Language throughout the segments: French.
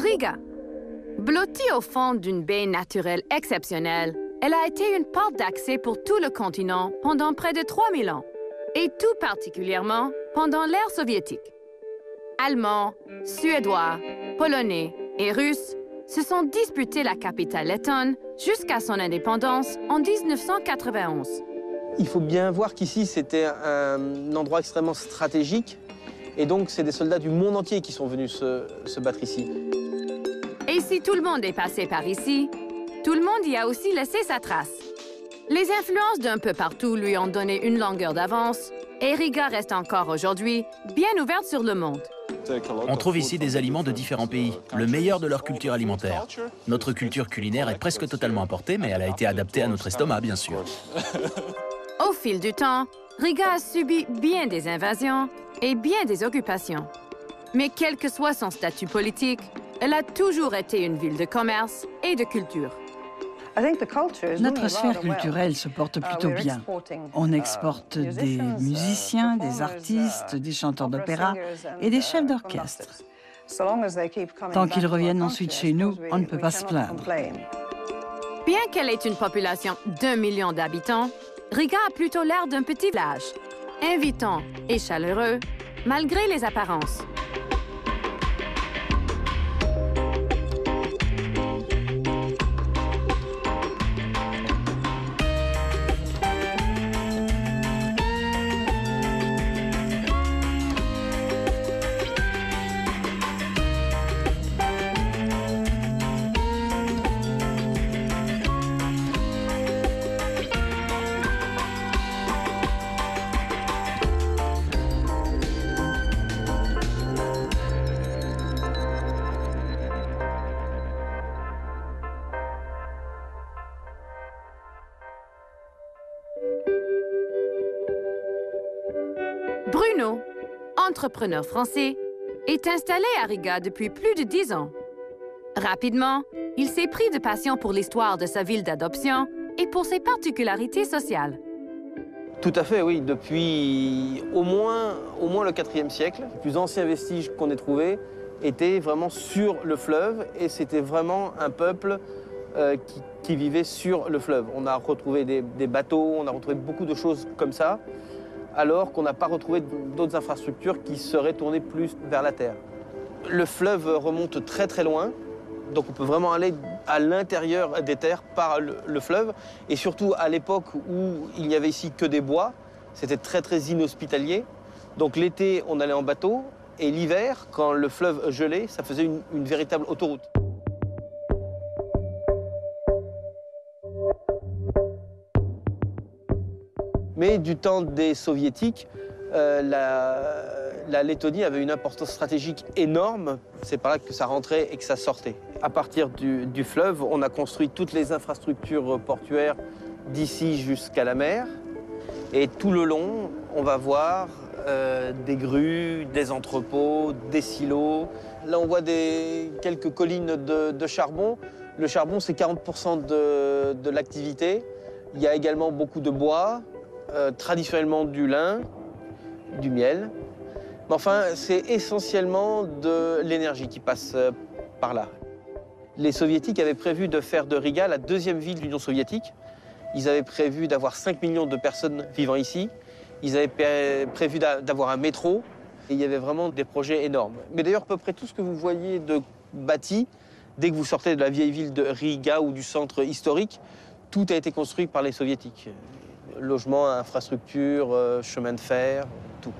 Riga. Blottie au fond d'une baie naturelle exceptionnelle, elle a été une porte d'accès pour tout le continent pendant près de 3000 ans, et tout particulièrement pendant l'ère soviétique. Allemands, Suédois, Polonais et Russes se sont disputés la capitale lettonne jusqu'à son indépendance en 1991. Il faut bien voir qu'ici, c'était un endroit extrêmement stratégique. Et donc, c'est des soldats du monde entier qui sont venus se battre ici. Et si tout le monde est passé par ici, tout le monde y a aussi laissé sa trace. Les influences d'un peu partout lui ont donné une longueur d'avance, et Riga reste encore aujourd'hui bien ouverte sur le monde. On trouve ici des aliments de différents pays, le meilleur de leur culture alimentaire. Notre culture culinaire est presque totalement importée, mais elle a été adaptée à notre estomac, bien sûr. Au fil du temps, Riga a subi bien des invasions et bien des occupations. Mais quel que soit son statut politique, elle a toujours été une ville de commerce et de culture. Notre sphère culturelle se porte plutôt bien. On exporte des musiciens, des artistes, des chanteurs d'opéra et des chefs d'orchestre. Tant qu'ils reviennent ensuite chez nous, on ne peut pas se plaindre. Bien qu'elle ait une population d'1 million d'habitants, Riga a plutôt l'air d'un petit village, invitant et chaleureux, malgré les apparences. Bruno, entrepreneur français, est installé à Riga depuis plus de 10 ans. Rapidement, il s'est pris de passion pour l'histoire de sa ville d'adoption et pour ses particularités sociales. Tout à fait, oui. Depuis au moins le IVe siècle, les plus anciens vestiges qu'on ait trouvés étaient vraiment sur le fleuve et c'était vraiment un peuple qui vivait sur le fleuve. On a retrouvé des bateaux, on a retrouvé beaucoup de choses comme ça, alors qu'on n'a pas retrouvé d'autres infrastructures qui seraient tournées plus vers la terre. Le fleuve remonte très très loin, donc on peut vraiment aller à l'intérieur des terres par le fleuve. Et surtout à l'époque où il n'y avait ici que des bois, c'était très très inhospitalier. Donc l'été, on allait en bateau, et l'hiver, quand le fleuve gelait, ça faisait une véritable autoroute. Mais du temps des Soviétiques, la Lettonie avait une importance stratégique énorme. C'est par là que ça rentrait et que ça sortait. À partir du fleuve, on a construit toutes les infrastructures portuaires d'ici jusqu'à la mer. Et tout le long, on va voir des grues, des entrepôts, des silos. Là, on voit quelques collines de charbon. Le charbon, c'est 40% de l'activité. Il y a également beaucoup de bois. Traditionnellement du lin, du miel. Mais enfin, c'est essentiellement de l'énergie qui passe par là. Les Soviétiques avaient prévu de faire de Riga la deuxième ville de l'Union soviétique. Ils avaient prévu d'avoir 5 millions de personnes vivant ici. Ils avaient prévu d'avoir un métro. Et il y avait vraiment des projets énormes. Mais d'ailleurs, à peu près tout ce que vous voyez de bâti, dès que vous sortez de la vieille ville de Riga ou du centre historique, tout a été construit par les Soviétiques. Logement, infrastructure, chemin de fer, tout.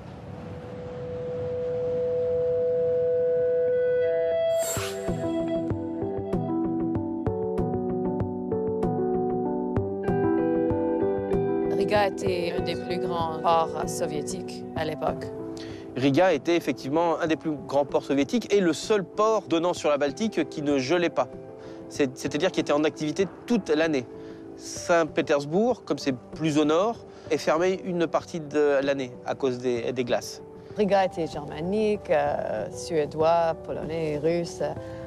Riga était un des plus grands ports soviétiques à l'époque. Riga était effectivement un des plus grands ports soviétiques et le seul port donnant sur la Baltique qui ne gelait pas. C'est-à-dire qu'il était en activité toute l'année. Saint-Pétersbourg, comme c'est plus au nord, est fermé une partie de l'année à cause des glaces. Riga était germanique, suédois, polonais, russe.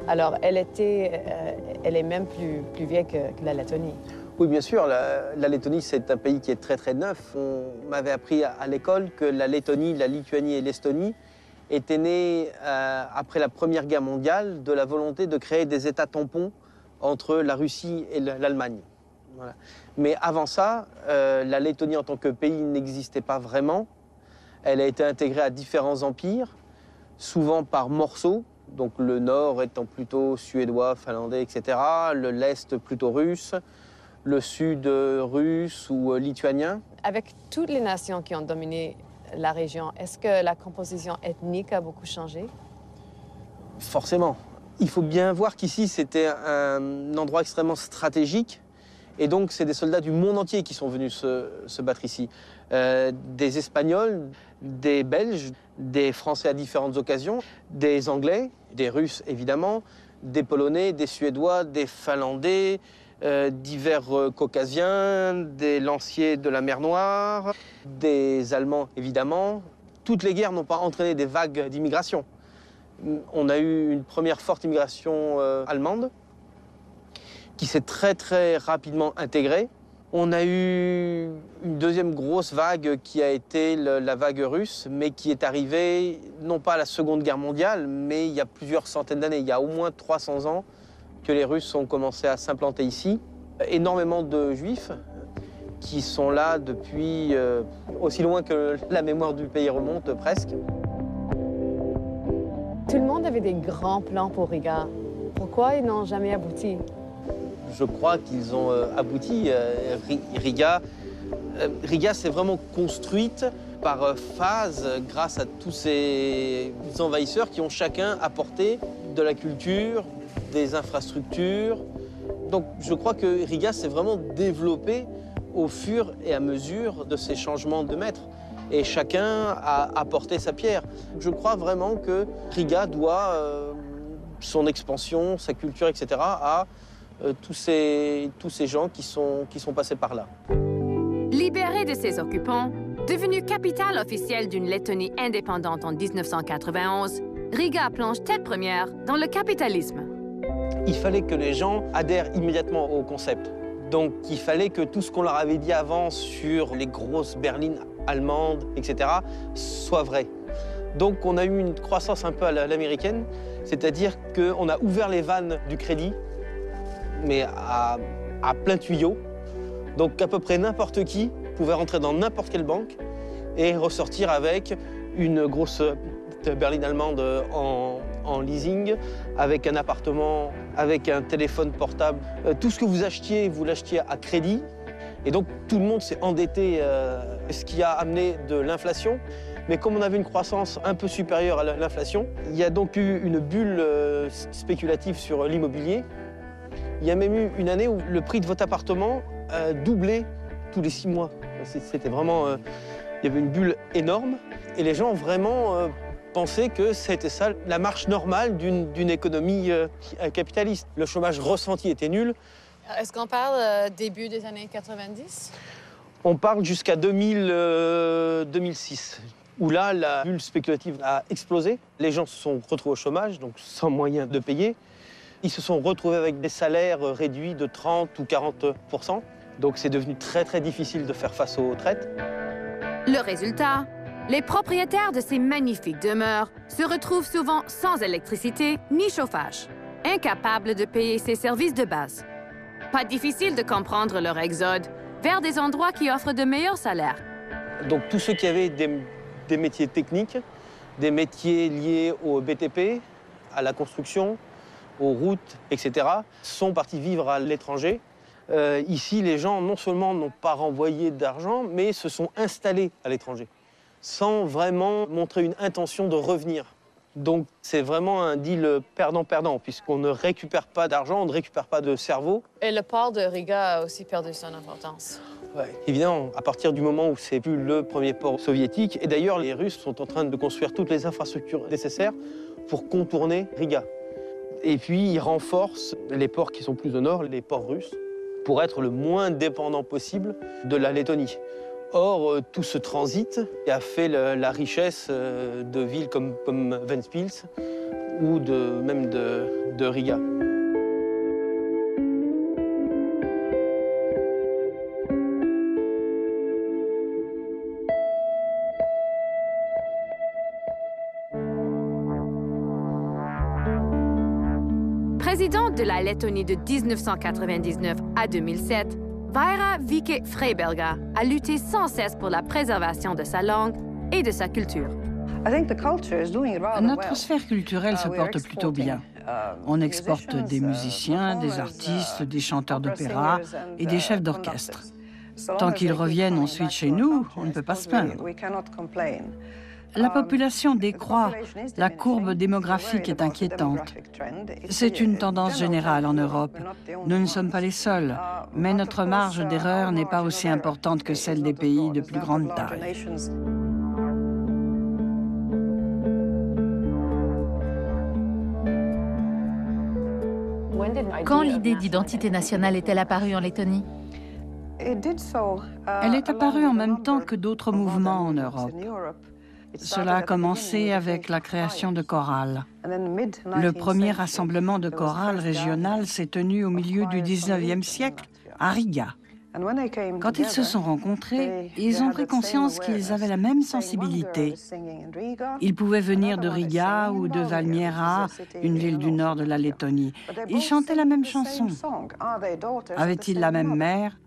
Alors elle est même plus vieille que la Lettonie. Oui, bien sûr, la Lettonie, c'est un pays qui est très très neuf. On m'avait appris à l'école que la Lettonie, la Lituanie et l'Estonie était né après la Première Guerre mondiale de la volonté de créer des États tampons entre la Russie et l'Allemagne. Voilà. Mais avant ça, la Lettonie en tant que pays n'existait pas vraiment. Elle a été intégrée à différents empires, souvent par morceaux, donc le nord étant plutôt suédois, finlandais, etc., l'est plutôt russe, le sud russe ou lituanien. Avec toutes les nations qui ont dominé la région, est-ce que la composition ethnique a beaucoup changé? Forcément. Il faut bien voir qu'ici, c'était un endroit extrêmement stratégique. Et donc, c'est des soldats du monde entier qui sont venus se battre ici. Des Espagnols, des Belges, des Français à différentes occasions, des Anglais, des Russes évidemment, des Polonais, des Suédois, des Finlandais, divers Caucasiens, des lanciers de la mer Noire, des Allemands évidemment. Toutes les guerres n'ont pas entraîné des vagues d'immigration. On a eu une première forte immigration allemande qui s'est très rapidement intégrée. On a eu une deuxième grosse vague qui a été la vague russe, mais qui est arrivée non pas à la Seconde Guerre mondiale, mais il y a plusieurs centaines d'années. Il y a au moins 300 ans que les Russes ont commencé à s'implanter ici. Énormément de Juifs qui sont là depuis aussi loin que la mémoire du pays remonte presque. Tout le monde avait des grands plans pour Riga. Pourquoi ils n'ont jamais abouti? Je crois qu'ils ont abouti. Riga s'est vraiment construite par phase grâce à tous ces envahisseurs qui ont chacun apporté de la culture, des infrastructures. Donc je crois que Riga s'est vraiment développée au fur et à mesure de ces changements de maître. Et chacun a apporté sa pierre. Je crois vraiment que Riga doit son expansion, sa culture, etc. à tous ces gens qui sont passés par là. Libérée de ses occupants, devenue capitale officielle d'une Lettonie indépendante en 1991, Riga plonge tête première dans le capitalisme. Il fallait que les gens adhèrent immédiatement au concept. Donc il fallait que tout ce qu'on leur avait dit avant sur les grosses berlines allemandes, etc., soit vrai. Donc on a eu une croissance un peu à l'américaine, c'est-à-dire qu'on a ouvert les vannes du crédit, mais à plein tuyau. Donc à peu près n'importe qui pouvait rentrer dans n'importe quelle banque et ressortir avec une grosse berline allemande en leasing, avec un appartement, avec un téléphone portable. Tout ce que vous l'achetiez à crédit. Et donc tout le monde s'est endetté, ce qui a amené de l'inflation. Mais comme on avait une croissance un peu supérieure à l'inflation, il y a donc eu une bulle spéculative sur l'immobilier. Il y a même eu une année où le prix de votre appartement doublait tous les 6 mois. C'était vraiment... il y avait une bulle énorme et les gens vraiment pensaient que c'était ça la marche normale d'une économie capitaliste. Le chômage ressenti était nul. Est-ce qu'on parle début des années 90? On parle jusqu'à 2006, où là, la bulle spéculative a explosé. Les gens se sont retrouvés au chômage, donc sans moyen de payer. Ils se sont retrouvés avec des salaires réduits de 30 ou 40%. Donc c'est devenu très difficile de faire face aux traites. Le résultat, les propriétaires de ces magnifiques demeures se retrouvent souvent sans électricité ni chauffage, incapables de payer ces services de base. Pas difficile de comprendre leur exode vers des endroits qui offrent de meilleurs salaires. Donc tous ceux qui avaient des métiers techniques, des métiers liés au BTP, à la construction, aux routes, etc., sont partis vivre à l'étranger. Ici, les gens, non seulement n'ont pas renvoyé d'argent, mais se sont installés à l'étranger, sans vraiment montrer une intention de revenir. Donc, c'est vraiment un deal perdant-perdant, puisqu'on ne récupère pas d'argent, on ne récupère pas de cerveau. Et le port de Riga a aussi perdu son importance. Ouais, évidemment, à partir du moment où c'est plus le premier port soviétique, et d'ailleurs, les Russes sont en train de construire toutes les infrastructures nécessaires pour contourner Riga. Et puis, ils renforcent les ports qui sont plus au nord, les ports russes, pour être le moins dépendant possible de la Lettonie. Or, tout ce transit a fait la richesse de villes comme Ventspils ou même de Riga. Présidente de la Lettonie de 1999 à 2007, Vaira Vike-Freiberga a lutté sans cesse pour la préservation de sa langue et de sa culture. Notre sphère culturelle se porte plutôt bien. On exporte des musiciens, des artistes, des chanteurs d'opéra et des chefs d'orchestre. Tant qu'ils reviennent ensuite chez nous, on ne peut pas se plaindre. La population décroît, la courbe démographique est inquiétante. C'est une tendance générale en Europe. Nous ne sommes pas les seuls, mais notre marge d'erreur n'est pas aussi importante que celle des pays de plus grande taille. Quand l'idée d'identité nationale est-elle apparue en Lettonie? Elle est apparue en même temps que d'autres mouvements en Europe. Cela a commencé avec la création de chorales. Le premier rassemblement de chorales régionales s'est tenu au milieu du 19e siècle à Riga. Quand ils se sont rencontrés, ils ont pris conscience qu'ils avaient la même sensibilité. Ils pouvaient venir de Riga ou de Valmiera, une ville du nord de la Lettonie. Ils chantaient la même chanson. Avaient-ils la même mère?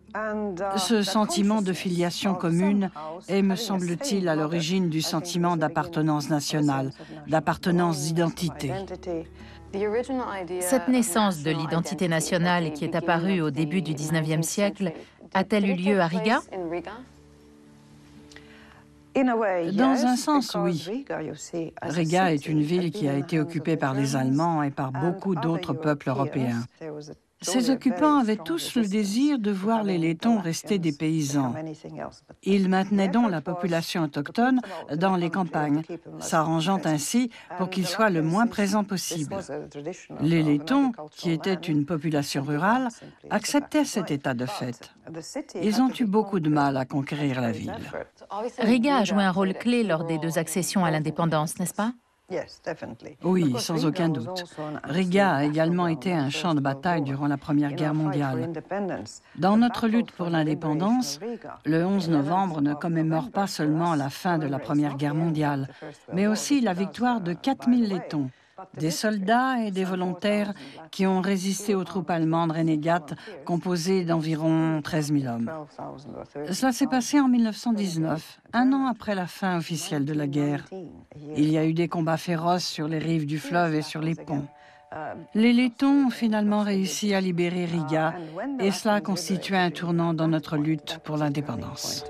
Ce sentiment de filiation commune est, me semble-t-il, à l'origine du sentiment d'appartenance nationale, d'appartenance d'identité. Cette naissance de l'identité nationale qui est apparue au début du 19e siècle a-t-elle eu lieu à Riga? Dans un sens, oui. Riga est une ville qui a été occupée par les Allemands et par beaucoup d'autres peuples européens. Ces occupants avaient tous le désir de voir les Lettons rester des paysans. Ils maintenaient donc la population autochtone dans les campagnes, s'arrangeant ainsi pour qu'ils soient le moins présents possible. Les Lettons, qui étaient une population rurale, acceptaient cet état de fait. Ils ont eu beaucoup de mal à conquérir la ville. Riga a joué un rôle clé lors des deux accessions à l'indépendance, n'est-ce pas? Oui, sans aucun doute. Riga a également été un champ de bataille durant la Première Guerre mondiale. Dans notre lutte pour l'indépendance, le 11 novembre ne commémore pas seulement la fin de la Première Guerre mondiale, mais aussi la victoire de 4000 Lettons, des soldats et des volontaires qui ont résisté aux troupes allemandes renégates composées d'environ 13 000 hommes. Cela s'est passé en 1919, un an après la fin officielle de la guerre. Il y a eu des combats féroces sur les rives du fleuve et sur les ponts. Les Lettons ont finalement réussi à libérer Riga et cela a constitué un tournant dans notre lutte pour l'indépendance.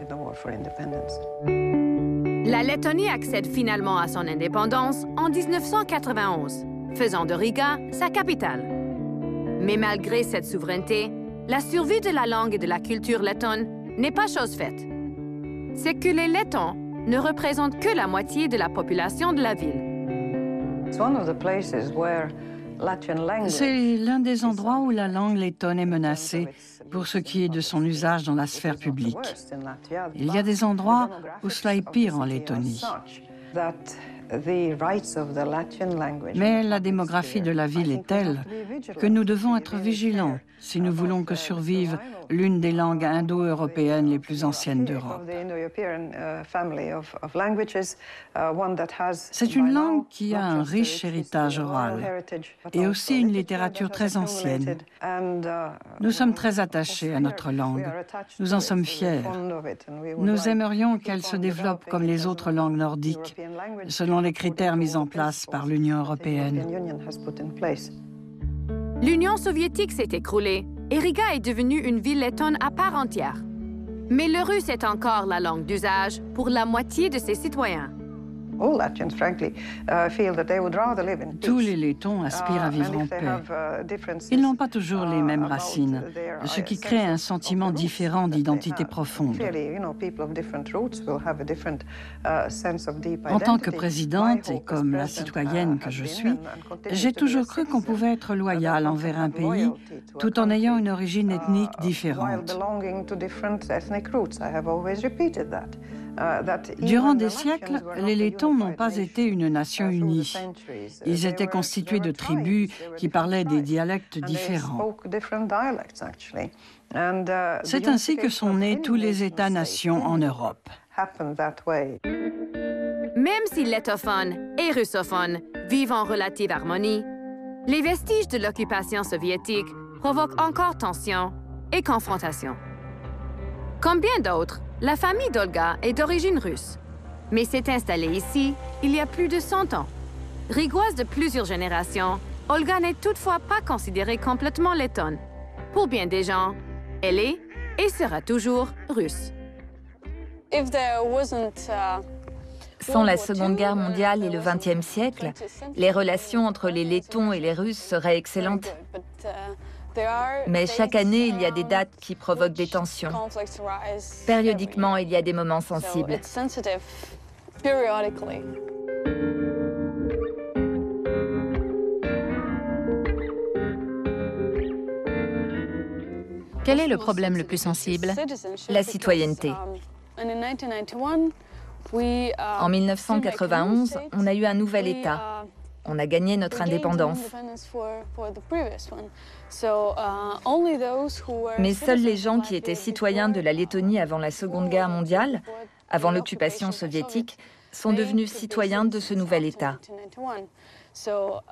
La Lettonie accède finalement à son indépendance en 1991, faisant de Riga sa capitale. Mais malgré cette souveraineté, la survie de la langue et de la culture lettonne n'est pas chose faite. C'est que les Lettons ne représentent que la moitié de la population de la ville. C'est l'un des endroits où la langue lettonne est menacée pour ce qui est de son usage dans la sphère publique. Il y a des endroits où cela est pire en Lettonie. Mais la démographie de la ville est telle que nous devons être vigilants si nous voulons que survive l'une des langues indo-européennes les plus anciennes d'Europe. C'est une langue qui a un riche héritage oral et aussi une littérature très ancienne. Nous sommes très attachés à notre langue. Nous en sommes fiers. Nous aimerions qu'elle se développe comme les autres langues nordiques, selon les critères mis en place par l'Union européenne. L'Union soviétique s'est écroulée et Riga est devenue une ville lettonne à part entière. Mais le russe est encore la langue d'usage pour la moitié de ses citoyens. Tous les Lettons aspirent à vivre en paix. Ils n'ont pas toujours les mêmes racines, ce qui crée un sentiment différent d'identité profonde. En tant que présidente et comme la citoyenne que je suis, j'ai toujours cru qu'on pouvait être loyal envers un pays tout en ayant une origine ethnique différente. Durant des siècles, les Lettons n'ont pas été une nation unie. Ils étaient constitués de tribus qui parlaient des dialectes différents. C'est ainsi que sont nés tous les États-nations en Europe. Même si lettophones et russophones vivent en relative harmonie, Les vestiges de l'occupation soviétique provoquent encore tensions et confrontations. Comme bien d'autres, la famille d'Olga est d'origine russe, mais s'est installée ici il y a plus de 100 ans. Rigoise de plusieurs générations, Olga n'est toutefois pas considérée complètement lettonne. Pour bien des gens, elle est et sera toujours russe. Sans la Seconde Guerre mondiale et le XXe siècle, les relations entre les Lettons et les Russes seraient excellentes. Mais chaque année, il y a des dates qui provoquent des tensions. Périodiquement, il y a des moments sensibles. Quel est le problème le plus sensible? La citoyenneté. En 1991, on a eu un nouvel État. On a gagné notre indépendance. Mais seuls les gens qui étaient citoyens de la Lettonie avant la Seconde Guerre mondiale, avant l'occupation soviétique, sont devenus citoyens de ce nouvel État.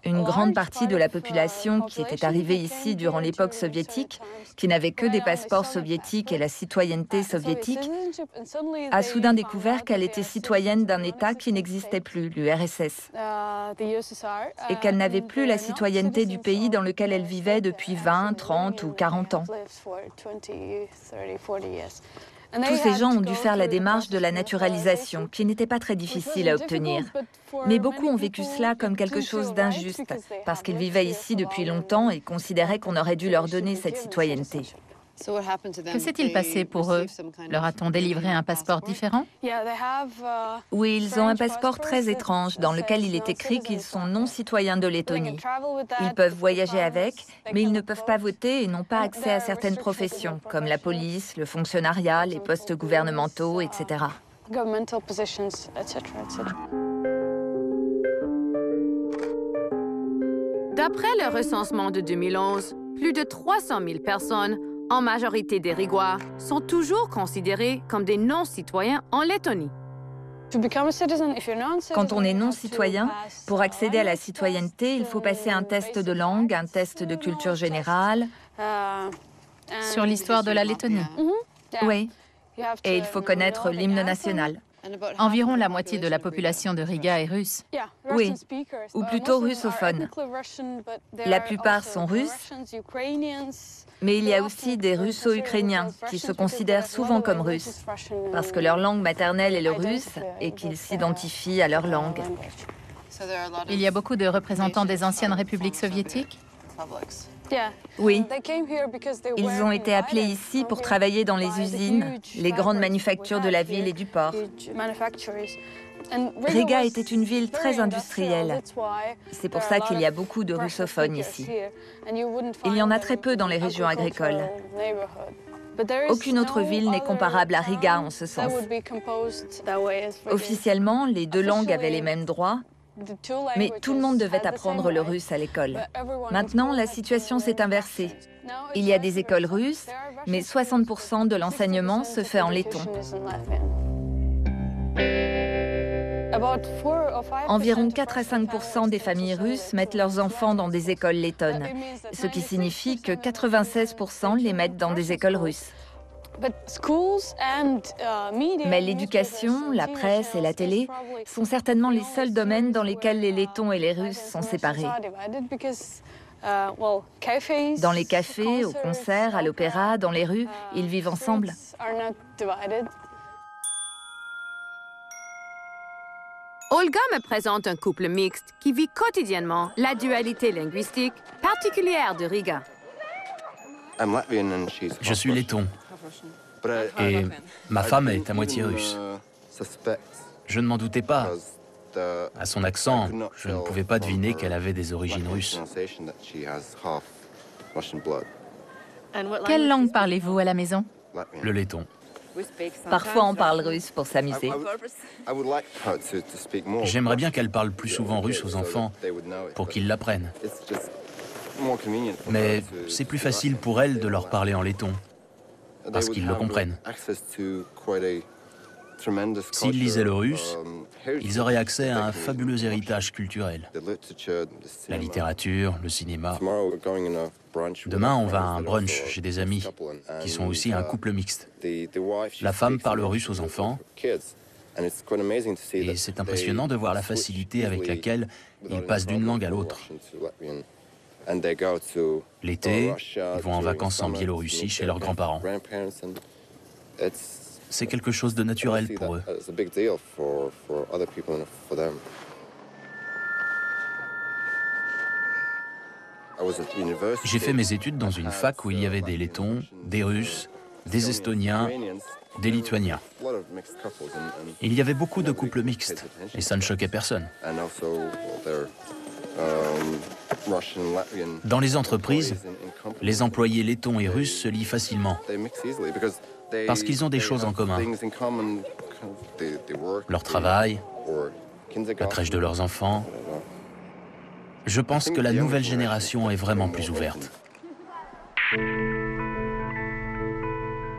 Une grande partie de la population qui était arrivée ici durant l'époque soviétique, qui n'avait que des passeports soviétiques et la citoyenneté soviétique, a soudain découvert qu'elle était citoyenne d'un État qui n'existait plus, l'URSS, et qu'elle n'avait plus la citoyenneté du pays dans lequel elle vivait depuis 20, 30 ou 40 ans. Tous ces gens ont dû faire la démarche de la naturalisation, qui n'était pas très difficile à obtenir. Mais beaucoup ont vécu cela comme quelque chose d'injuste, parce qu'ils vivaient ici depuis longtemps et considéraient qu'on aurait dû leur donner cette citoyenneté. Que s'est-il passé pour eux? Leur a-t-on délivré un passeport différent? Oui, ils ont un passeport très étrange dans lequel il est écrit qu'ils sont non citoyens de Lettonie. Ils peuvent voyager avec, mais ils ne peuvent pas voter et n'ont pas accès à certaines professions, comme la police, le fonctionnariat, les postes gouvernementaux, etc. D'après le recensement de 2011, plus de 300 000 personnes, en majorité des Rigois, sont toujours considérés comme des non-citoyens en Lettonie. Quand on est non-citoyen, pour accéder à la citoyenneté, il faut passer un test de langue, un test de culture générale. Sur l'histoire de la Lettonie? Oui, et il faut connaître l'hymne national. Environ la moitié de la population de Riga est russe. Oui, ou plutôt russophone. La plupart sont russes, mais il y a aussi des russo-ukrainiens qui se considèrent souvent comme russes, parce que leur langue maternelle est le russe et qu'ils s'identifient à leur langue. Il y a beaucoup de représentants des anciennes républiques soviétiques? Oui, ils ont été appelés ici pour travailler dans les usines, les grandes manufactures de la ville et du port. Riga était une ville très industrielle. C'est pour ça qu'il y a beaucoup de russophones ici. Il y en a très peu dans les régions agricoles. Aucune autre ville n'est comparable à Riga en ce sens. Officiellement, les deux langues avaient les mêmes droits, mais tout le monde devait apprendre le russe à l'école. Maintenant, la situation s'est inversée. Il y a des écoles russes, mais 60% de l'enseignement se fait en letton. Environ 4 à 5% des familles russes mettent leurs enfants dans des écoles lettonnes, ce qui signifie que 96% les mettent dans des écoles russes. Mais l'éducation, la presse et la télé sont certainement les seuls domaines dans lesquels les Lettons et les Russes sont séparés. Dans les cafés, aux concerts, à l'opéra, dans les rues, ils vivent ensemble. Olga me présente un couple mixte qui vit quotidiennement la dualité linguistique particulière de Riga. Je suis letton. Et ma femme est à moitié russe. Je ne m'en doutais pas. À son accent, je ne pouvais pas deviner qu'elle avait des origines russes. Quelle langue parlez-vous à la maison? Le letton. Parfois, on parle russe pour s'amuser. J'aimerais bien qu'elle parle plus souvent russe aux enfants pour qu'ils l'apprennent. Mais c'est plus facile pour elle de leur parler en letton, parce qu'ils le comprennent. S'ils lisaient le russe, ils auraient accès à un fabuleux héritage culturel. La littérature, le cinéma. Demain, on va à un brunch chez des amis, qui sont aussi un couple mixte. La femme parle russe aux enfants, et c'est impressionnant de voir la facilité avec laquelle ils passent d'une langue à l'autre. L'été, ils vont en vacances en Biélorussie chez leurs grands-parents. C'est quelque chose de naturel pour eux. J'ai fait mes études dans une fac où il y avait des Lettons, des Russes, des Estoniens, des Lituaniens. Il y avait beaucoup de couples mixtes, et ça ne choquait personne. Dans les entreprises, les employés lettons et russes se lient facilement, parce qu'ils ont des choses en commun. Leur travail, la crèche de leurs enfants. Je pense que la nouvelle génération est vraiment plus ouverte.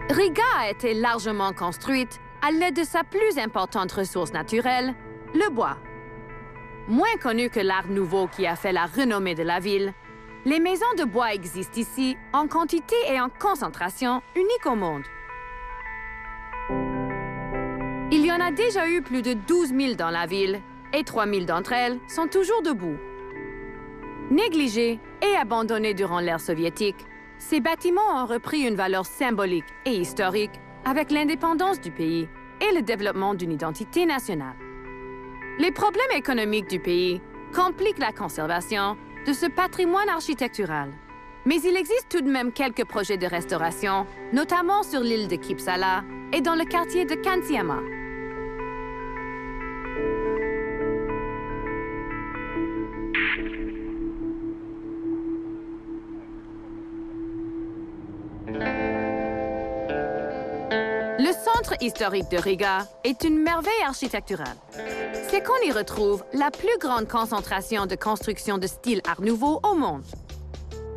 Riga a été largement construite à l'aide de sa plus importante ressource naturelle, le bois. Moins connu que l'art nouveau qui a fait la renommée de la ville, les maisons de bois existent ici en quantité et en concentration unique au monde. Il y en a déjà eu plus de 12 000 dans la ville et 3 000 d'entre elles sont toujours debout. Négligés et abandonnés durant l'ère soviétique, ces bâtiments ont repris une valeur symbolique et historique avec l'indépendance du pays et le développement d'une identité nationale. Les problèmes économiques du pays compliquent la conservation de ce patrimoine architectural. Mais il existe tout de même quelques projets de restauration, notamment sur l'île de Kipsala et dans le quartier de Kansiama. Le centre historique de Riga est une merveille architecturale. C'est qu'on y retrouve la plus grande concentration de constructions de style Art Nouveau au monde.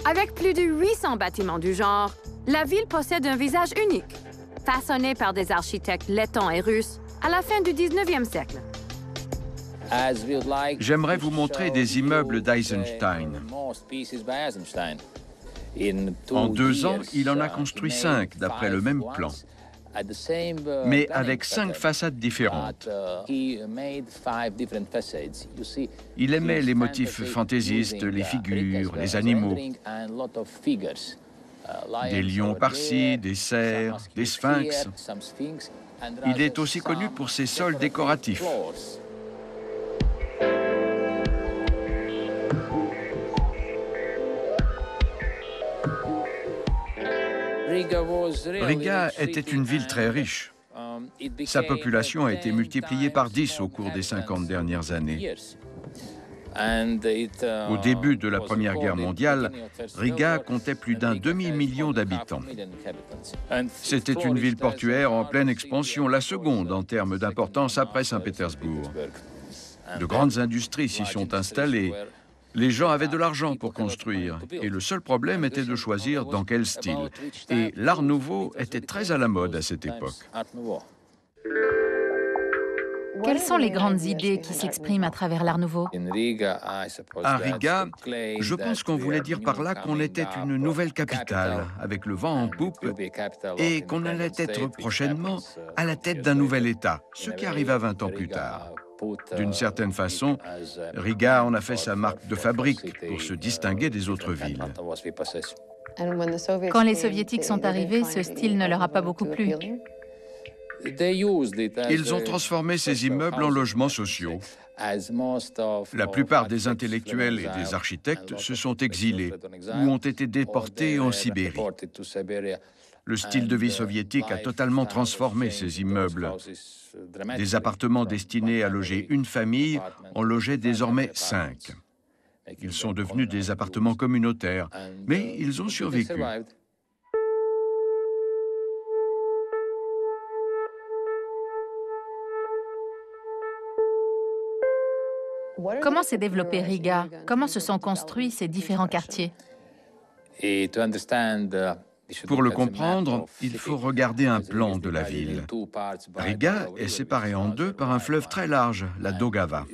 Avec plus de 800 bâtiments du genre, la ville possède un visage unique, façonné par des architectes lettons et russes à la fin du 19e siècle. J'aimerais vous montrer des immeubles d'Eisenstein. En 2 ans, il en a construit 5 d'après le même plan, mais avec 5 façades différentes. Il aimait les motifs fantaisistes, les figures, les animaux. Des lions par-ci, des cerfs, des sphinx. Il est aussi connu pour ses sols décoratifs. Riga était une ville très riche. Sa population a été multipliée par 10 au cours des 50 dernières années. Au début de la Première Guerre mondiale, Riga comptait plus d'un demi-million d'habitants. C'était une ville portuaire en pleine expansion, la seconde en termes d'importance après Saint-Pétersbourg. De grandes industries s'y sont installées. Les gens avaient de l'argent pour construire, et le seul problème était de choisir dans quel style. Et l'Art nouveau était très à la mode à cette époque. Quelles sont les grandes idées qui s'expriment à travers l'Art nouveau? À Riga, je pense qu'on voulait dire par là qu'on était une nouvelle capitale, avec le vent en poupe, et qu'on allait être prochainement à la tête d'un nouvel État, ce qui arriva 20 ans plus tard. D'une certaine façon, Riga en a fait sa marque de fabrique pour se distinguer des autres villes. Quand les Soviétiques sont arrivés, ce style ne leur a pas beaucoup plu. Ils ont transformé ces immeubles en logements sociaux. La plupart des intellectuels et des architectes se sont exilés ou ont été déportés en Sibérie. Le style de vie soviétique a totalement transformé ces immeubles. Des appartements destinés à loger une famille en logeaient désormais 5. Ils sont devenus des appartements communautaires, mais ils ont survécu. Comment s'est développé Riga? Comment se sont construits ces différents quartiers? Pour le comprendre, il faut regarder un plan de la ville. Riga est séparée en deux par un fleuve très large, la Daugava.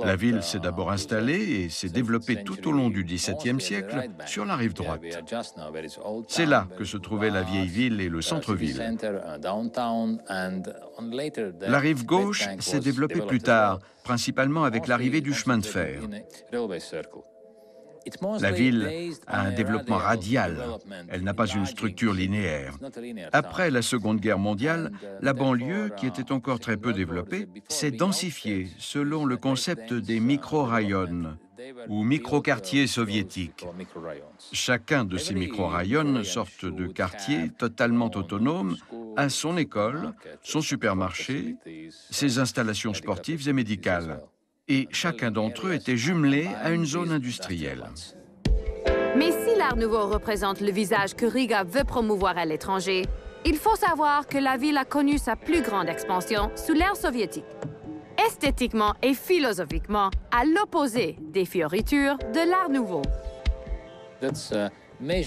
La ville s'est d'abord installée et s'est développée tout au long du XVIIe siècle sur la rive droite. C'est là que se trouvait la vieille ville et le centre-ville. La rive gauche s'est développée plus tard, principalement avec l'arrivée du chemin de fer. La ville a un développement radial, elle n'a pas une structure linéaire. Après la Seconde Guerre mondiale, la banlieue, qui était encore très peu développée, s'est densifiée selon le concept des micro-rayons ou micro-quartiers soviétiques. Chacun de ces micro-rayons, sorte de quartier totalement autonome, a son école, son supermarché, ses installations sportives et médicales. Et chacun d'entre eux était jumelé à une zone industrielle. Mais si l'Art nouveau représente le visage que Riga veut promouvoir à l'étranger, il faut savoir que la ville a connu sa plus grande expansion sous l'ère soviétique. Esthétiquement et philosophiquement, à l'opposé des fioritures de l'Art nouveau.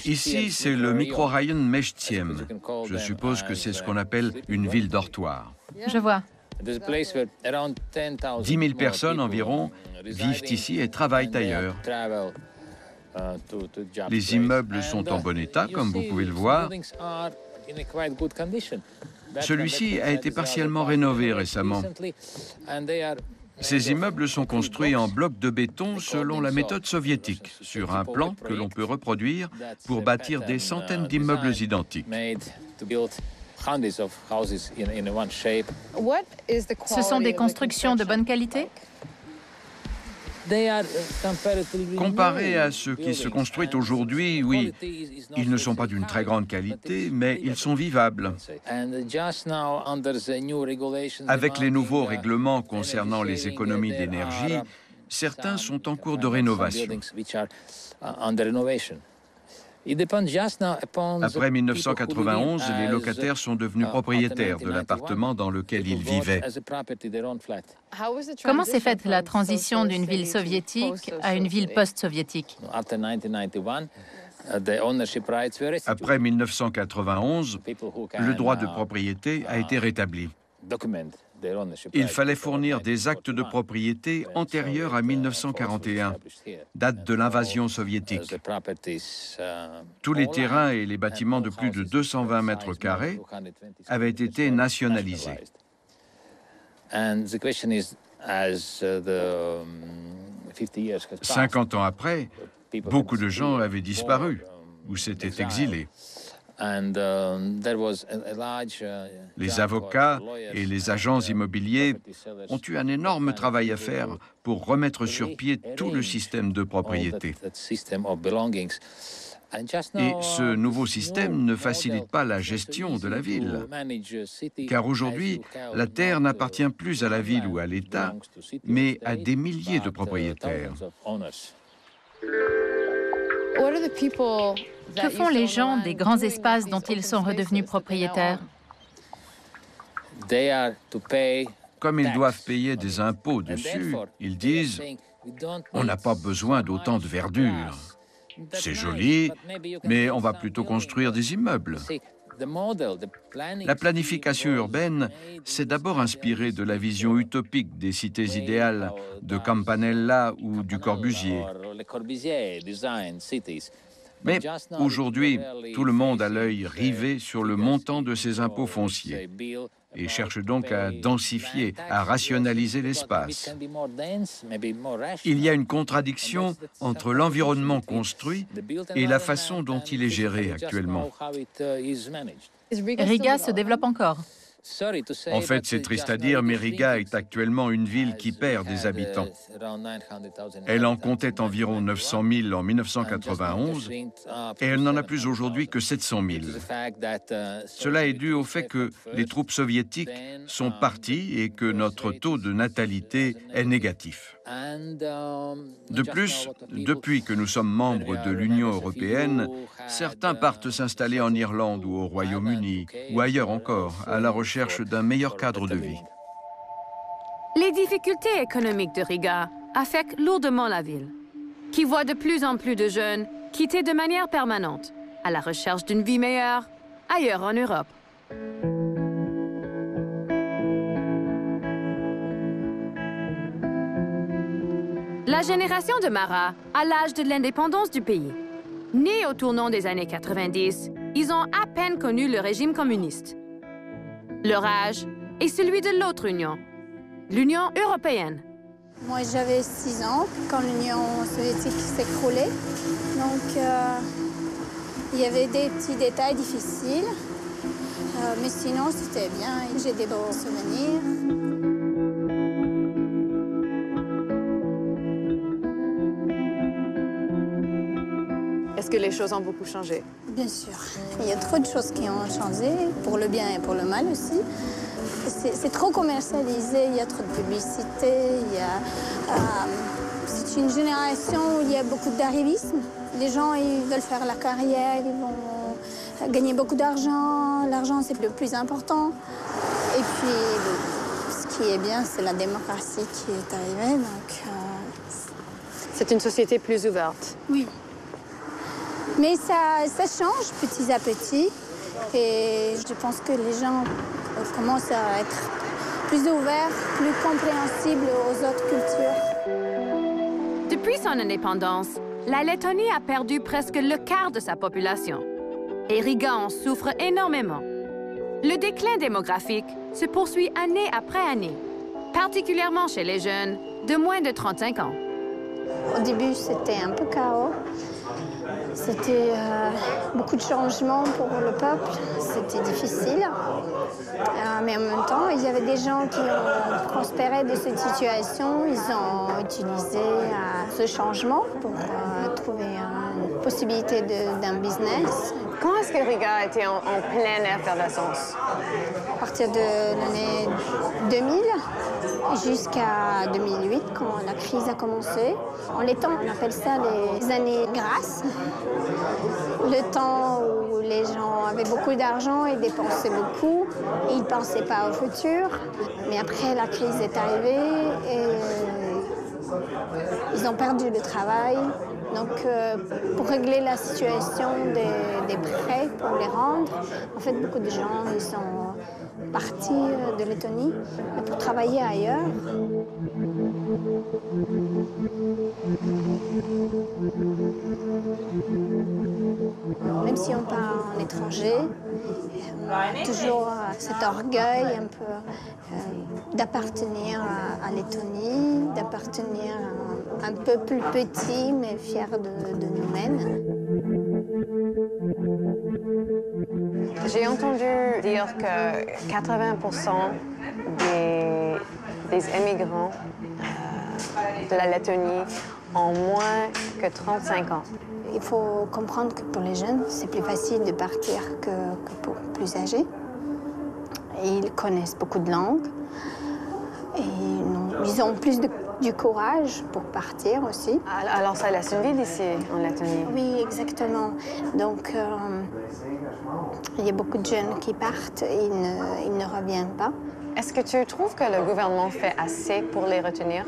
Ici, c'est le micro-rayon Meshtiem. Je suppose que c'est ce qu'on appelle une ville dortoir. Je vois. 10 000 personnes environ vivent ici et travaillent ailleurs. Les immeubles sont en bon état, comme vous pouvez le voir. Celui-ci a été partiellement rénové récemment. Ces immeubles sont construits en blocs de béton selon la méthode soviétique, sur un plan que l'on peut reproduire pour bâtir des centaines d'immeubles identiques. Ce sont des constructions de bonne qualité? Comparés à ce qui se construit aujourd'hui, oui, ils ne sont pas d'une très grande qualité, mais ils sont vivables. Avec les nouveaux règlements concernant les économies d'énergie, certains sont en cours de rénovation. Après 1991, les locataires sont devenus propriétaires de l'appartement dans lequel ils vivaient. Comment s'est faite la transition d'une ville soviétique à une ville post-soviétique? Après 1991, le droit de propriété a été rétabli. Il fallait fournir des actes de propriété antérieurs à 1941, date de l'invasion soviétique. Tous les terrains et les bâtiments de plus de 220 mètres carrés avaient été nationalisés. 50 ans après, beaucoup de gens avaient disparu ou s'étaient exilés. Les avocats et les agents immobiliers ont eu un énorme travail à faire pour remettre sur pied tout le système de propriété. Et ce nouveau système ne facilite pas la gestion de la ville, car aujourd'hui, la terre n'appartient plus à la ville ou à l'État, mais à des milliers de propriétaires. Que font les gens des grands espaces dont ils sont redevenus propriétaires? Comme ils doivent payer des impôts dessus, ils disent « on n'a pas besoin d'autant de verdure. C'est joli, mais on va plutôt construire des immeubles. » La planification urbaine s'est d'abord inspirée de la vision utopique des cités idéales de Campanella ou du Corbusier. Mais aujourd'hui, tout le monde a l'œil rivé sur le montant de ces impôts fonciers et cherche donc à densifier, à rationaliser l'espace. Il y a une contradiction entre l'environnement construit et la façon dont il est géré actuellement. Riga se développe encore. En fait, c'est triste à dire, mais Riga est actuellement une ville qui perd des habitants. Elle en comptait environ 900 000 en 1991 et elle n'en a plus aujourd'hui que 700 000. Cela est dû au fait que les troupes soviétiques sont parties et que notre taux de natalité est négatif. De plus, depuis que nous sommes membres de l'Union européenne, certains partent s'installer en Irlande ou au Royaume-Uni ou ailleurs encore, à la recherche d'un meilleur cadre de vie. Les difficultés économiques de Riga affectent lourdement la ville, qui voit de plus en plus de jeunes quittés de manière permanente, à la recherche d'une vie meilleure ailleurs en Europe. La génération de Mara a l'âge de l'indépendance du pays. Nés au tournant des années 90, ils ont à peine connu le régime communiste. Leur âge est celui de l'autre Union, l'Union européenne. Moi, j'avais 6 ans quand l'Union soviétique s'écroulait. Donc, il y avait des petits détails difficiles. Mais sinon, c'était bien. J'ai des beaux souvenirs. Est-ce que les choses ont beaucoup changé? Bien sûr. Il y a trop de choses qui ont changé, pour le bien et pour le mal aussi. C'est trop commercialisé, il y a trop de publicité, c'est une génération où il y a beaucoup d'arrivisme. Les gens, ils veulent faire la carrière, ils vont gagner beaucoup d'argent. L'argent, c'est le plus important. Et puis, ce qui est bien, c'est la démocratie qui est arrivée. Donc, c'est une société plus ouverte. Oui. Mais ça change petit à petit. Et je pense que les gens commencent à être plus ouverts, plus compréhensibles aux autres cultures. Depuis son indépendance, la Lettonie a perdu presque le quart de sa population. Et Riga en souffre énormément. Le déclin démographique se poursuit année après année, particulièrement chez les jeunes de moins de 35 ans. Au début, c'était un peu chaos. C'était beaucoup de changements pour le peuple. C'était difficile. Mais en même temps, il y avait des gens qui ont prospéré de cette situation. Ils ont utilisé ce changement pour trouver une possibilité d'un business. Quand est-ce que Riga était en pleine effervescence? À partir de l'année 2000 jusqu'à 2008, quand la crise a commencé. En letton, on appelle ça les années grasses. Le temps où les gens avaient beaucoup d'argent et dépensaient beaucoup. Et ils ne pensaient pas au futur. Mais après, la crise est arrivée et ils ont perdu le travail. Donc, pour régler la situation des prêts, pour les rendre, en fait, beaucoup de gens ils sont partis de Lettonie pour travailler ailleurs. Même si on part en étranger, toujours cet orgueil un peu d'appartenir à Lettonie, d'appartenir à un peuple petit mais fier de nous-mêmes. J'ai entendu dire que 80% des émigrants de la Lettonie ont moins que 35 ans. Il faut comprendre que pour les jeunes, c'est plus facile de partir que pour plus âgés. Et ils connaissent beaucoup de langues. Et ils ont plus du courage pour partir aussi. Alors ça laisse une vie d'ici, en Lettonie? Oui, exactement. Donc, il y a beaucoup de jeunes qui partent et ils ne reviennent pas. Est-ce que tu trouves que le gouvernement fait assez pour les retenir?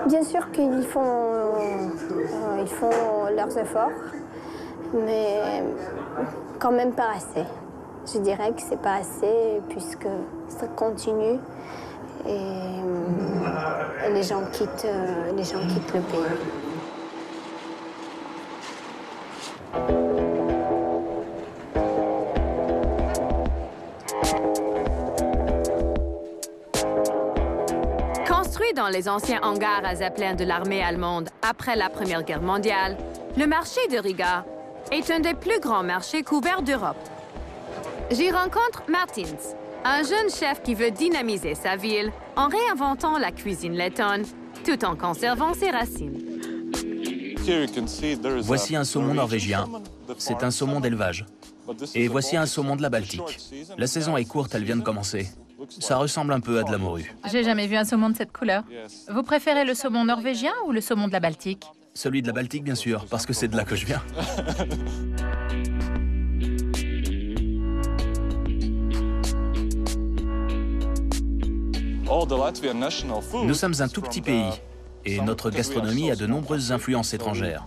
Bien sûr qu'ils font leurs efforts, mais quand même pas assez. Je dirais que c'est pas assez puisque ça continue et les gens quittent le pays. Construit dans les anciens hangars à Zeppelin de l'armée allemande après la Première Guerre mondiale, le marché de Riga est un des plus grands marchés couverts d'Europe. J'y rencontre Martins, un jeune chef qui veut dynamiser sa ville en réinventant la cuisine lettonne tout en conservant ses racines. Voici un saumon norvégien. C'est un saumon d'élevage. Et voici un saumon de la Baltique. La saison est courte, elle vient de commencer. Ça ressemble un peu à de la morue. J'ai jamais vu un saumon de cette couleur. Vous préférez le saumon norvégien ou le saumon de la Baltique? Celui de la Baltique, bien sûr, parce que c'est de là que je viens. Nous sommes un tout petit pays. et notre gastronomie a de nombreuses influences étrangères.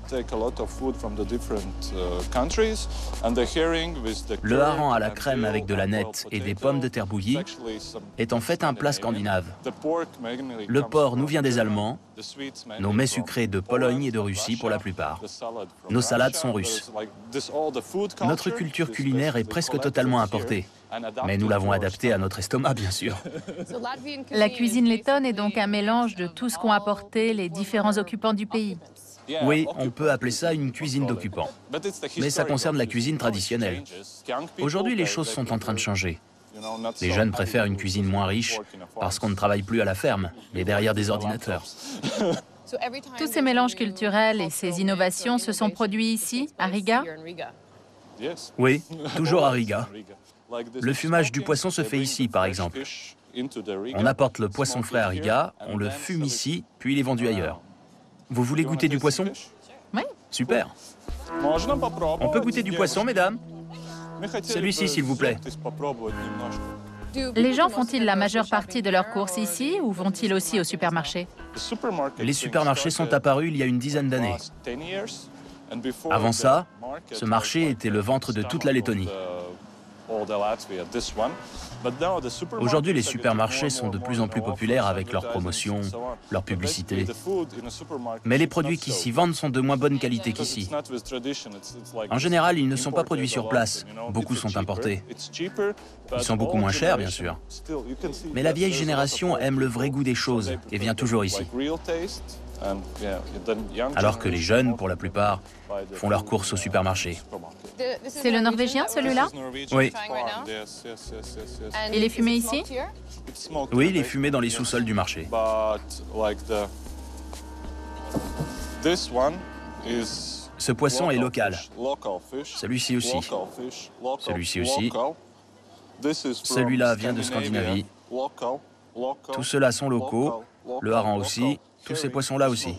Le hareng à la crème avec de la nette et des pommes de terre bouillies est en fait un plat scandinave. Le porc nous vient des Allemands, nos mets sucrés de Pologne et de Russie pour la plupart. Nos salades sont russes. Notre culture culinaire est presque totalement importée, mais nous l'avons adaptée à notre estomac, bien sûr. La cuisine lettonne est donc un mélange de tout ce qu'ont apporté les différents occupants du pays. Oui, on peut appeler ça une cuisine d'occupants. Mais ça concerne la cuisine traditionnelle. Aujourd'hui, les choses sont en train de changer. Les jeunes préfèrent une cuisine moins riche parce qu'on ne travaille plus à la ferme, mais derrière des ordinateurs. Tous ces mélanges culturels et ces innovations se sont produits ici, à Riga? Oui, toujours à Riga. Le fumage du poisson se fait ici, par exemple. On apporte le poisson frais à Riga, on le fume ici, puis il est vendu ailleurs. Vous voulez goûter du poisson? Oui. Super. On peut goûter du poisson, mesdames? Celui-ci, s'il vous plaît. Les gens font-ils la majeure partie de leurs courses ici ou vont-ils aussi au supermarché? Les supermarchés sont apparus il y a une dizaine d'années. Avant ça, ce marché était le ventre de toute la Lettonie. Aujourd'hui, les supermarchés sont de plus en plus populaires avec leurs promotions, leurs publicités. Mais les produits qui s'y vendent sont de moins bonne qualité qu'ici. En général, ils ne sont pas produits sur place. Beaucoup sont importés. Ils sont beaucoup moins chers, bien sûr. Mais la vieille génération aime le vrai goût des choses et vient toujours ici. Alors que les jeunes, pour la plupart, font leurs courses au supermarché. C'est le norvégien, celui-là? Oui. Il est fumé ici? Oui, il est fumé dans les sous-sols du marché. Ce poisson est local. Celui-ci aussi. Celui-ci aussi. Celui-là vient de Scandinavie. Tous ceux-là sont locaux. Le hareng aussi. Tous ces poissons-là aussi.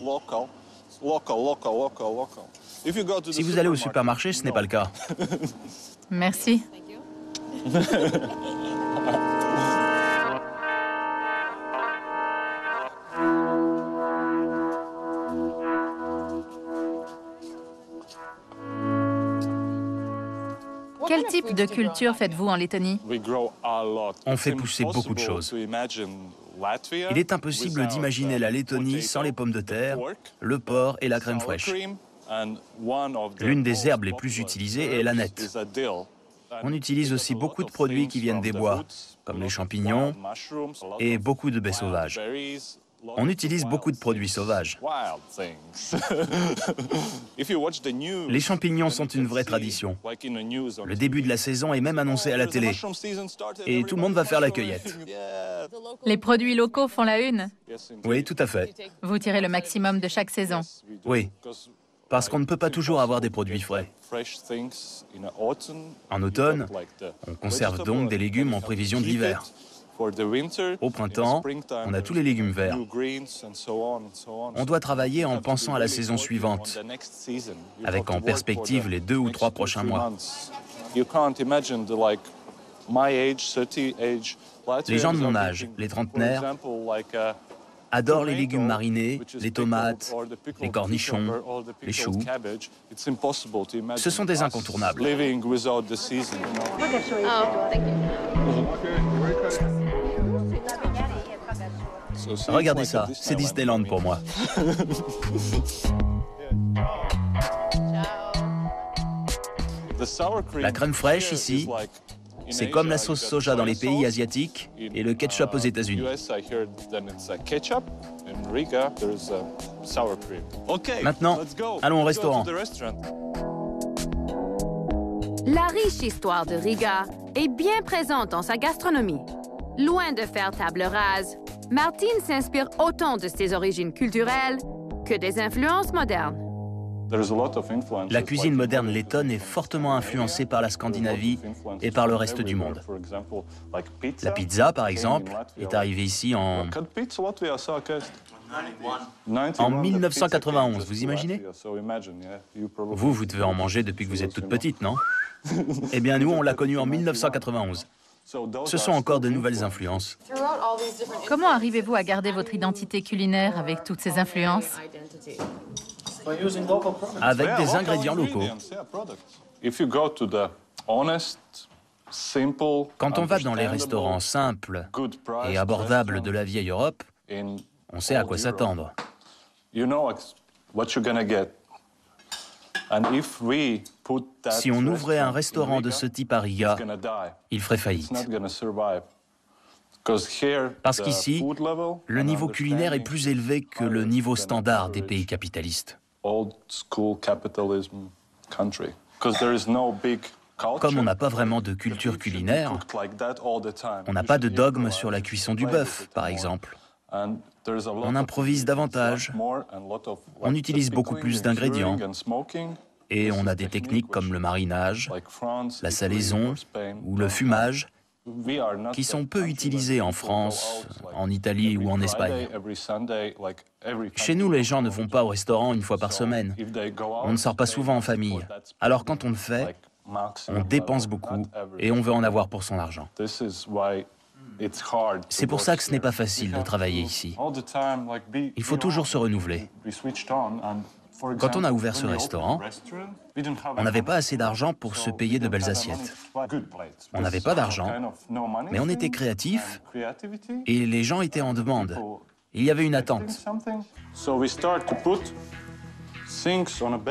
Si vous allez au supermarché, ce n'est pas le cas. Merci. Quel type de culture faites-vous en Lettonie? On fait pousser beaucoup de choses. Il est impossible d'imaginer la Lettonie sans les pommes de terre, le porc et la crème fraîche. L'une des herbes les plus utilisées est la nette. On utilise aussi beaucoup de produits qui viennent des bois, comme les champignons et beaucoup de baies sauvages. On utilise beaucoup de produits sauvages. Les champignons sont une vraie tradition. Le début de la saison est même annoncé à la télé. Et tout le monde va faire la cueillette. Les produits locaux font la une? Oui, tout à fait. Vous tirez le maximum de chaque saison? Oui, parce qu'on ne peut pas toujours avoir des produits frais. En automne, on conserve donc des légumes en prévision de l'hiver. Au printemps, on a tous les légumes verts. On doit travailler en pensant à la saison suivante, avec en perspective les 2 ou 3 prochains mois. Les gens de mon âge, les trentenaires, adorent les légumes marinés, les tomates, les cornichons, les choux. Ce sont des incontournables. Regardez ça, c'est Disneyland pour moi. La crème fraîche ici, c'est comme la sauce soja dans les pays asiatiques et le ketchup aux États-Unis. Maintenant, allons au restaurant. La riche histoire de Riga est bien présente dans sa gastronomie. Loin de faire table rase, Martin s'inspire autant de ses origines culturelles que des influences modernes. La cuisine moderne lettonne est fortement influencée par la Scandinavie et par le reste du monde. La pizza, par exemple, est arrivée ici en 1991, vous imaginez? Vous devez en manger depuis que vous êtes toute petite, non? Eh bien, nous, on l'a connue en 1991. Ce sont encore de nouvelles influences. Comment arrivez-vous à garder votre identité culinaire avec toutes ces influences? Avec des ingrédients locaux. Quand on va dans les restaurants simples et abordables de la vieille Europe, on sait à quoi s'attendre. Si on ouvrait un restaurant de ce type à Riga, il ferait faillite. Parce qu'ici, le niveau culinaire est plus élevé que le niveau standard des pays capitalistes. Comme on n'a pas vraiment de culture culinaire, on n'a pas de dogme sur la cuisson du bœuf, par exemple. On improvise davantage, on utilise beaucoup plus d'ingrédients, et on a des techniques comme le marinage, la salaison ou le fumage, qui sont peu utilisées en France, en Italie ou en Espagne. Chez nous, les gens ne vont pas au restaurant une fois par semaine. On ne sort pas souvent en famille. Alors quand on le fait, on dépense beaucoup et on veut en avoir pour son argent. C'est pour ça que ce n'est pas facile de travailler ici. Il faut toujours se renouveler. Quand on a ouvert ce restaurant, on n'avait pas assez d'argent pour se payer de belles assiettes. On n'avait pas d'argent, mais on était créatifs et les gens étaient en demande. Il y avait une attente. On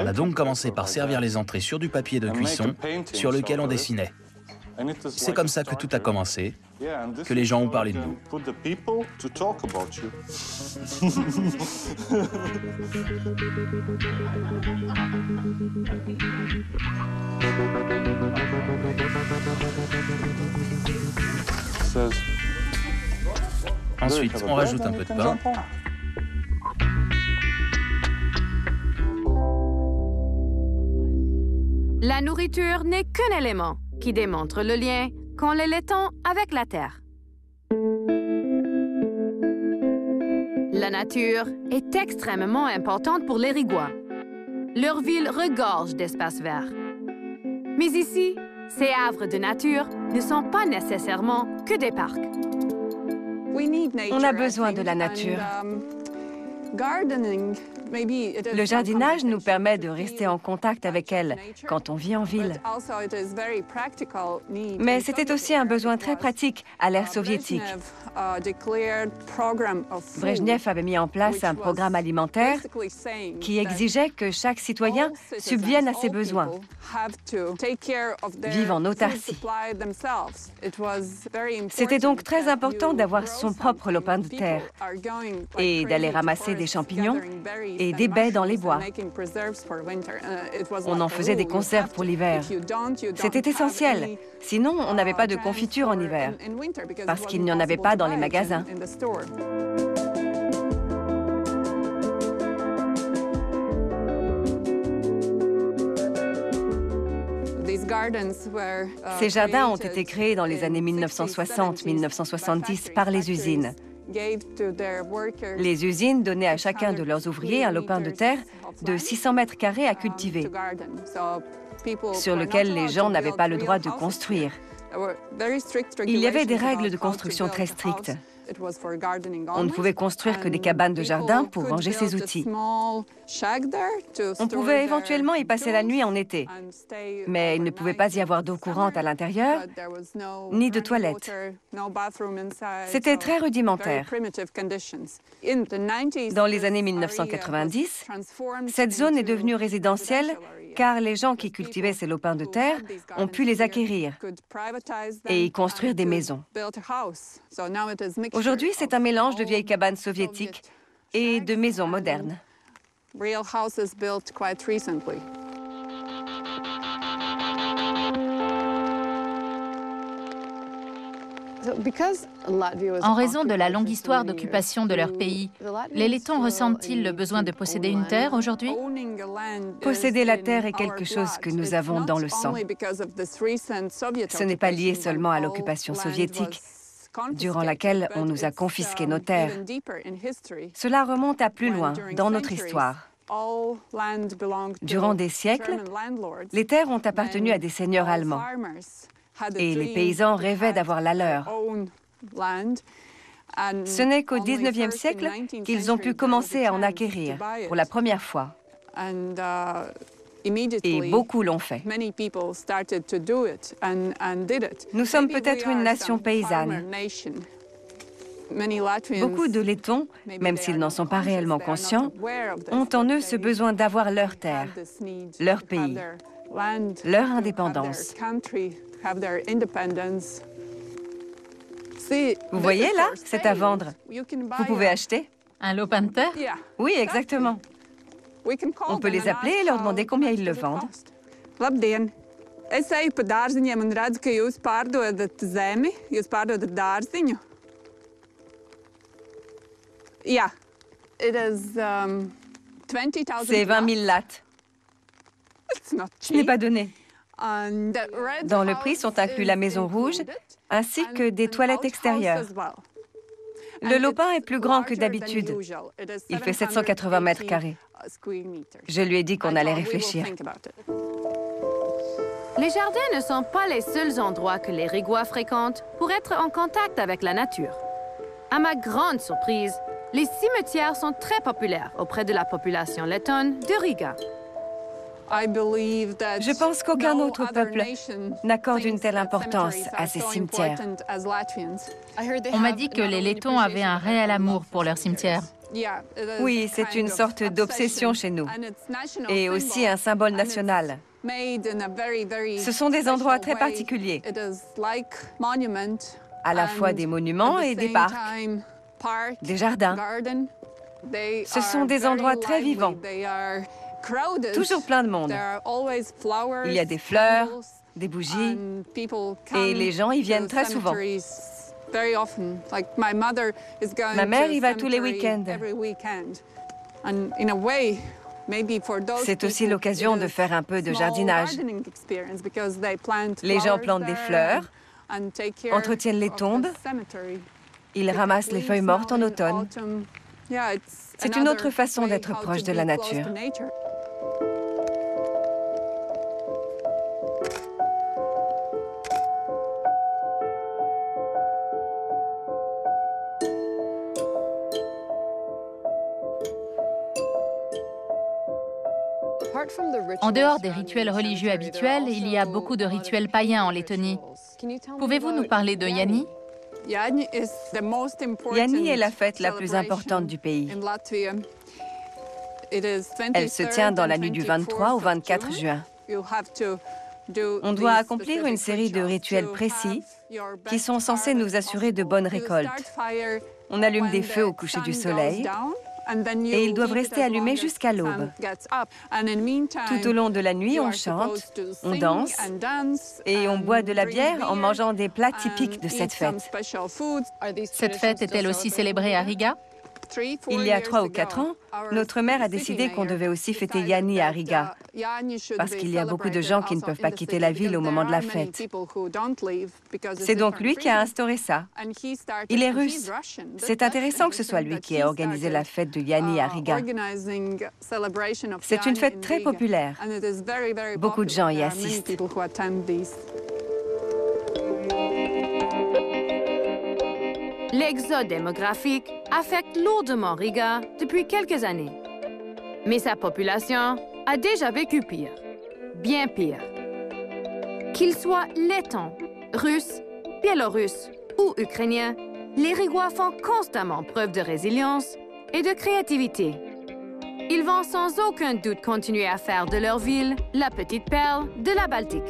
a donc commencé par servir les entrées sur du papier de cuisson sur lequel on dessinait. C'est comme ça que tout a commencé, que les gens ont parlé de nous. Ensuite, on rajoute un peu de pain. La nourriture n'est qu'un élément qui démontre le lien qu'ont les Lettons avec la terre. La nature est extrêmement importante pour les Rigois. Leur ville regorge d'espaces verts. Mais ici, ces havres de nature ne sont pas nécessairement que des parcs. On a besoin de la nature. Le jardinage nous permet de rester en contact avec elle quand on vit en ville. Mais c'était aussi un besoin très pratique à l'ère soviétique. Brejnev avait mis en place un programme alimentaire qui exigeait que chaque citoyen subvienne à ses besoins, vive en autarcie. C'était donc très important d'avoir son propre lopin de terre et d'aller ramasser des champignons et des baies dans les bois. On en faisait des conserves pour l'hiver. C'était essentiel. Sinon, on n'avait pas de confiture en hiver, parce qu'il n'y en avait pas dans les magasins. Ces jardins ont été créés dans les années 1960-1970 par les usines. Les usines donnaient à chacun de leurs ouvriers un lopin de terre de 600 mètres carrés à cultiver, sur lequel les gens n'avaient pas le droit de construire. Il y avait des règles de construction très strictes. On ne pouvait construire que des cabanes de jardin pour ranger ses outils. On pouvait éventuellement y passer la nuit en été, mais il ne pouvait pas y avoir d'eau courante à l'intérieur, ni de toilettes. C'était très rudimentaire. Dans les années 1990, cette zone est devenue résidentielle car les gens qui cultivaient ces lopins de terre ont pu les acquérir et y construire des maisons. Aujourd'hui, c'est un mélange de vieilles cabanes soviétiques et de maisons modernes. En raison de la longue histoire d'occupation de leur pays, les Lettons ressentent-ils le besoin de posséder une terre aujourd'hui? Posséder la terre est quelque chose que nous avons dans le sang. Ce n'est pas lié seulement à l'occupation soviétique, durant laquelle on nous a confisqué nos terres. Cela remonte à plus loin dans notre histoire. Durant des siècles, les terres ont appartenu à des seigneurs allemands. et les paysans rêvaient d'avoir la leur. Ce n'est qu'au XIXe siècle qu'ils ont pu commencer à en acquérir pour la première fois. Et beaucoup l'ont fait. Nous sommes peut-être une nation paysanne. Beaucoup de Lettons, même s'ils n'en sont pas réellement conscients, ont en eux ce besoin d'avoir leur terre, leur pays, leur indépendance. Vous voyez là, c'est à vendre. Vous pouvez acheter. Un lopin de terre? Oui, exactement. On peut les appeler et leur demander combien ils le vendent. Labdien! Es eju pa dārziņiem un redzu, ka jūs pārdodat zemi, jūs pārdodat dārziņu. Yeah, it is 20,000. C'est 20 000 lattes. Ce n'est pas donné. Dans le prix sont inclus la maison rouge ainsi que des toilettes extérieures. Le lopin est plus grand que d'habitude. Il fait 780 mètres carrés. Je lui ai dit qu'on allait réfléchir. Les jardins ne sont pas les seuls endroits que les Rigois fréquentent pour être en contact avec la nature. À ma grande surprise, les cimetières sont très populaires auprès de la population lettonne de Riga. Je pense qu'aucun autre peuple n'accorde une telle importance à ces cimetières. On m'a dit que les Lettons avaient un réel amour pour leurs cimetières. Oui, c'est une sorte d'obsession chez nous, et aussi un symbole national. Ce sont des endroits très particuliers, à la fois des monuments et des parcs, des jardins. Ce sont des endroits très vivants, toujours plein de monde. Il y a des fleurs, des bougies, et les gens y viennent très souvent. Ma mère y va tous les week-ends. C'est aussi l'occasion de faire un peu de jardinage. Les gens plantent des fleurs, entretiennent les tombes, ils ramassent les feuilles mortes en automne. C'est une autre façon d'être proche de la nature. En dehors des rituels religieux habituels, il y a beaucoup de rituels païens en Lettonie. Pouvez-vous nous parler de Jāņi? Jāņi est la fête la plus importante du pays. Elle se tient dans la nuit du 23 au 24 juin. On doit accomplir une série de rituels précis qui sont censés nous assurer de bonnes récoltes. On allume des feux au coucher du soleil et ils doivent rester allumés jusqu'à l'aube. Tout au long de la nuit, on chante, on danse et on boit de la bière en mangeant des plats typiques de cette fête. Cette fête est-elle aussi célébrée à Riga? Il y a 3 ou 4 ans, notre maire a décidé qu'on devait aussi fêter Jāņi à Riga, parce qu'il y a beaucoup de gens qui ne peuvent pas quitter la ville au moment de la fête. C'est donc lui qui a instauré ça. Il est russe. C'est intéressant que ce soit lui qui ait organisé la fête de Jāņi à Riga. C'est une fête très populaire. Beaucoup de gens y assistent. L'exode démographique affecte lourdement Riga depuis quelques années. Mais sa population a déjà vécu pire, bien pire. Qu'ils soient lettons, russes, biélorusses ou ukrainiens, les Rigois font constamment preuve de résilience et de créativité. Ils vont sans aucun doute continuer à faire de leur ville la petite perle de la Baltique.